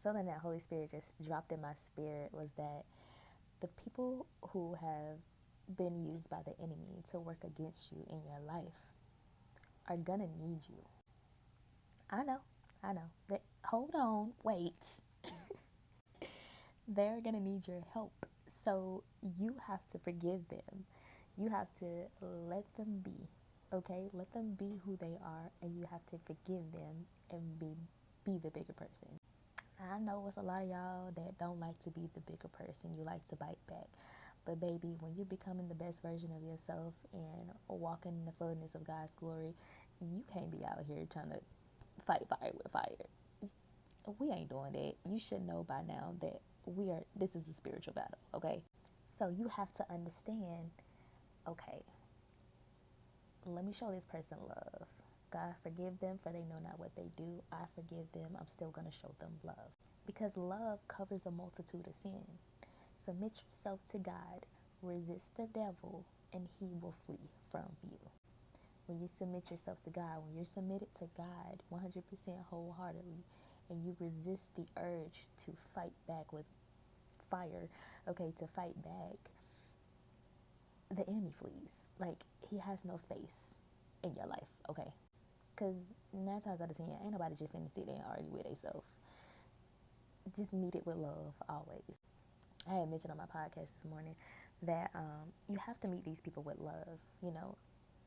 something that Holy Spirit just dropped in my spirit was that the people who have been used by the enemy to work against you in your life are gonna need you. I know. Hold on, wait. They're gonna need your help. So you have to forgive them. You have to let them be, okay? Let them be who they are, and you have to forgive them and be the bigger person. I know it's a lot of y'all that don't like to be the bigger person. You like to bite back. But baby, when you're becoming the best version of yourself and walking in the fullness of God's glory, you can't be out here trying to fight fire with fire. We ain't doing that. You should know by now that this is a spiritual battle, okay? So you have to understand, okay, let me show this person love. God, forgive them, for they know not what they do. I forgive them. I'm still going to show them love. Because love covers a multitude of sin. Submit yourself to God. Resist the devil, and he will flee from you. When you submit yourself to God, when you're submitted to God 100% wholeheartedly, and you resist the urge to fight back with fire, okay, to fight back, the enemy flees. Like, he has no space in your life, okay? Because 9 times out of 10, ain't nobody just finna sit there and argue with themselves. Just meet it with love, always. I had mentioned on my podcast this morning that you have to meet these people with love. You know,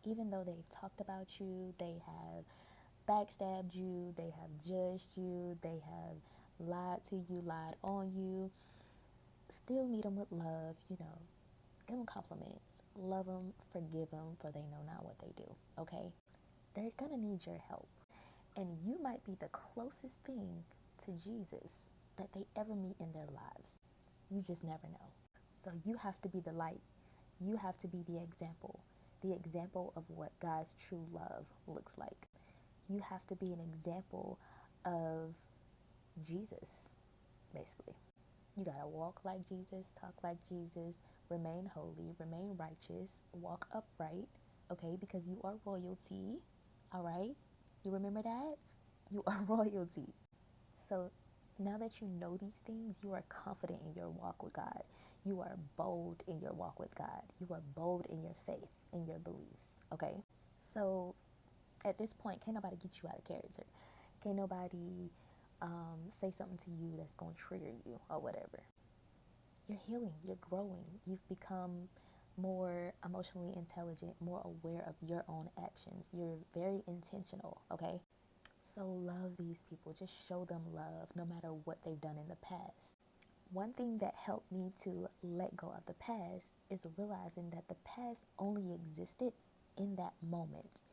even though they've talked about you, they have backstabbed you, they have judged you, they have lied to you, lied on you, still meet them with love. You know, give them compliments, love them, forgive them, for they know not what they do, okay? They're gonna need your help, and you might be the closest thing to Jesus that they ever meet in their lives. You just never know. So you have to be the light. You have to be the example of what God's true love looks like. You have to be an example of Jesus, basically. You gotta walk like Jesus, talk like Jesus, remain holy, remain righteous, walk upright, okay? Because you are royalty, all right? You remember that? You are royalty. So now that you know these things, you are confident in your walk with God. You are bold in your walk with God. You are bold in your faith, in your beliefs, okay? So at this point, can't nobody get you out of character. Can't nobody say something to you that's going to trigger you or whatever. You're healing. You're growing. You've become more emotionally intelligent, more aware of your own actions. You're very intentional, okay? So love these people. Just show them love no matter what they've done in the past. One thing that helped me to let go of the past is realizing that the past only existed in that moment.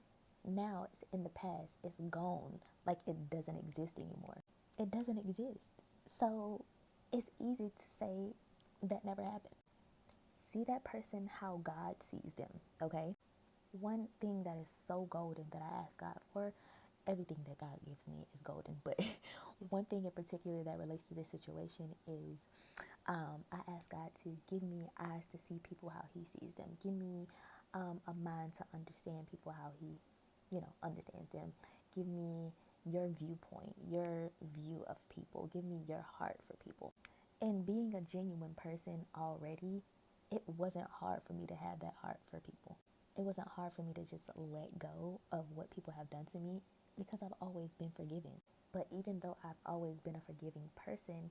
Now it's in the past. It's gone. Like, it doesn't exist anymore. It doesn't exist. So it's easy to say that never happened. See that person how God sees them, okay? One thing that is so golden that I ask God for, everything that God gives me is golden, but one thing in particular that relates to this situation is I ask God to give me eyes to see people how he sees them. Give me a mind to understand people how he, understands them. Give me your viewpoint, your view of people. Give me your heart for people. And being a genuine person already, it wasn't hard for me to have that heart for people. It wasn't hard for me to just let go of what people have done to me because I've always been forgiving. But even though I've always been a forgiving person,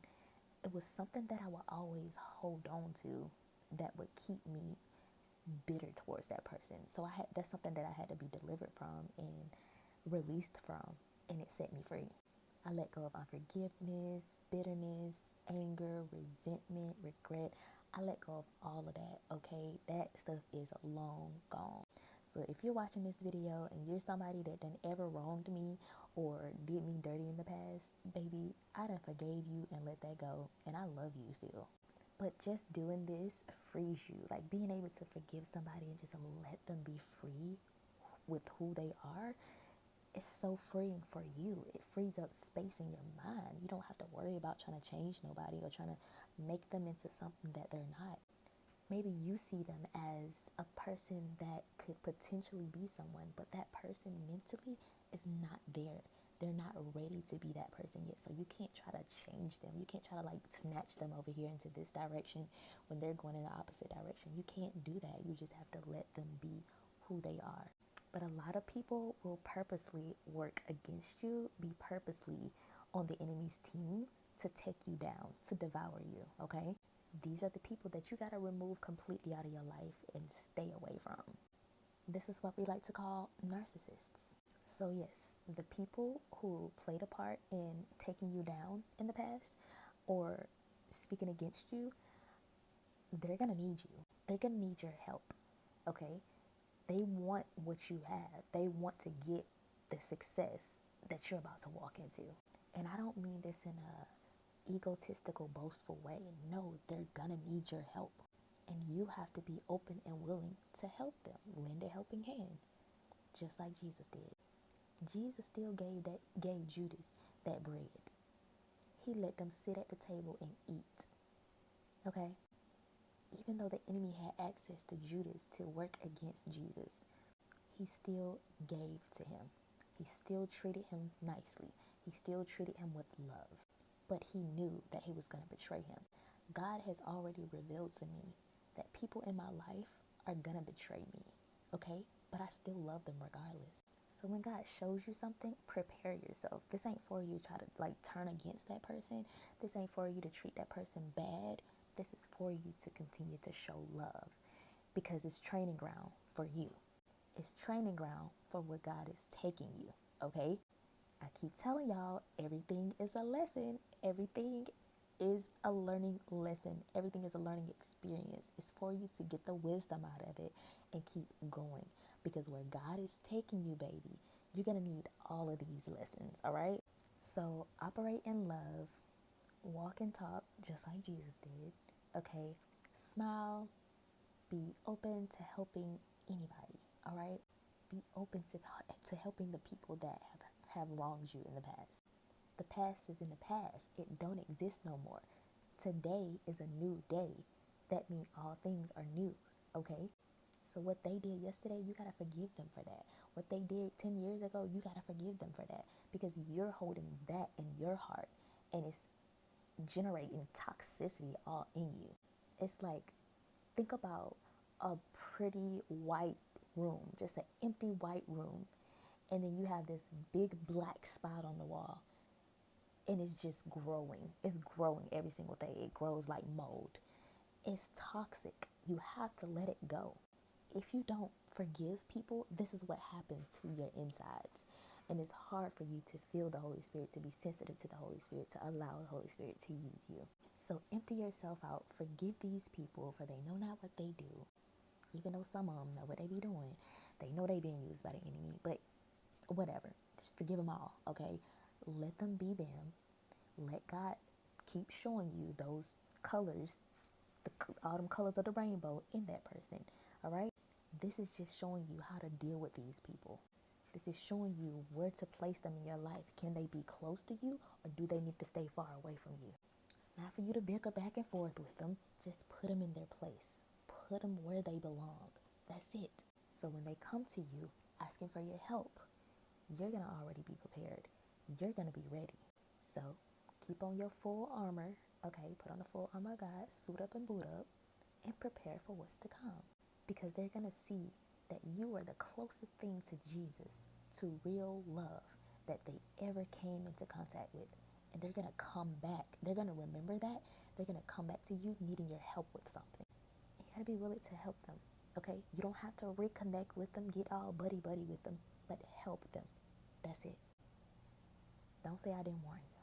it was something that I would always hold on to that would keep me bitter towards that person. So that's something that I had to be delivered from and released from, and it set me free. I let go of unforgiveness, bitterness, anger, resentment, regret. I let go of all of that, okay? That stuff is long gone. So if you're watching this video and you're somebody that done ever wronged me or did me dirty in the past, baby, I done forgave you and let that go, and I love you still. But just doing this frees you. Like, being able to forgive somebody and just let them be free with who they are, it's so freeing for you. It frees up space in your mind. You don't have to worry about trying to change nobody or trying to make them into something that they're not. Maybe you see them as a person that could potentially be someone, but that person mentally is not there. They're not ready to be that person yet. So you can't try to change them. You can't try to like snatch them over here into this direction when they're going in the opposite direction. You can't do that. You just have to let them be who they are. But a lot of people will purposely work against you, be purposely on the enemy's team to take you down, to devour you, okay? These are the people that you got to remove completely out of your life and stay away from. This is what we like to call narcissists. So yes, the people who played a part in taking you down in the past or speaking against you, they're going to need you. They're going to need your help, okay? They want what you have. They want to get the success that you're about to walk into. And I don't mean this in a egotistical, boastful way. No, they're gonna need your help. And you have to be open and willing to help them. Lend a helping hand. Just like Jesus did. Jesus still gave Judas that bread. He let them sit at the table and eat. Okay? Even though the enemy had access to Judas to work against Jesus, he still gave to him. He still treated him nicely. He still treated him with love. But he knew that he was going to betray him. God has already revealed to me that people in my life are going to betray me. Okay? But I still love them regardless. So when God shows you something, prepare yourself. This ain't for you to try to like turn against that person. This ain't for you to treat that person bad. This is for you to continue to show love, because it's training ground for you. It's training ground for what God is taking you, okay? I keep telling y'all, everything is a lesson. Everything is a learning lesson. Everything is a learning experience. It's for you to get the wisdom out of it and keep going. Because where God is taking you, baby, you're going to need all of these lessons, all right? So operate in love. Walk and talk just like Jesus did, okay? Smile. Be open to helping anybody, all right? Be open to helping the people that have wronged you in the past. The past is in the past. It don't exist no more. Today is a new day. That means all things are new, okay? So what they did yesterday, you got to forgive them for that. What they did 10 years ago, you got to forgive them for that, because you're holding that in your heart and it's generating toxicity all in you. It's like, think about a pretty white room, just an empty white room, and then you have this big black spot on the wall, and it's just growing. It's growing every single day. It grows like mold. It's toxic. You have to let it go. If you don't forgive people, this is what happens to your insides. And it's hard for you to feel the Holy Spirit, to be sensitive to the Holy Spirit, to allow the Holy Spirit to use you. So empty yourself out. Forgive these people, for they know not what they do. Even though some of them know what they be doing. They know they being used by the enemy. But whatever. Just forgive them all, okay? Let them be them. Let God keep showing you those colors, all them colors of the rainbow in that person, all right? This is just showing you how to deal with these people. This is showing you where to place them in your life. Can they be close to you, or do they need to stay far away from you? It's not for you to bicker back and forth with them. Just put them in their place. Put them where they belong. That's it. So when they come to you asking for your help, you're going to already be prepared. You're going to be ready. So keep on your full armor. Okay, put on the full armor of God, suit up and boot up, and prepare for what's to come. Because they're going to see that you are the closest thing to Jesus, to real love that they ever came into contact with. And they're going to come back. They're going to remember that. They're going to come back to you needing your help with something. You got to be willing to help them, okay? You don't have to reconnect with them, get all buddy-buddy with them, but help them. That's it. Don't say I didn't warn you.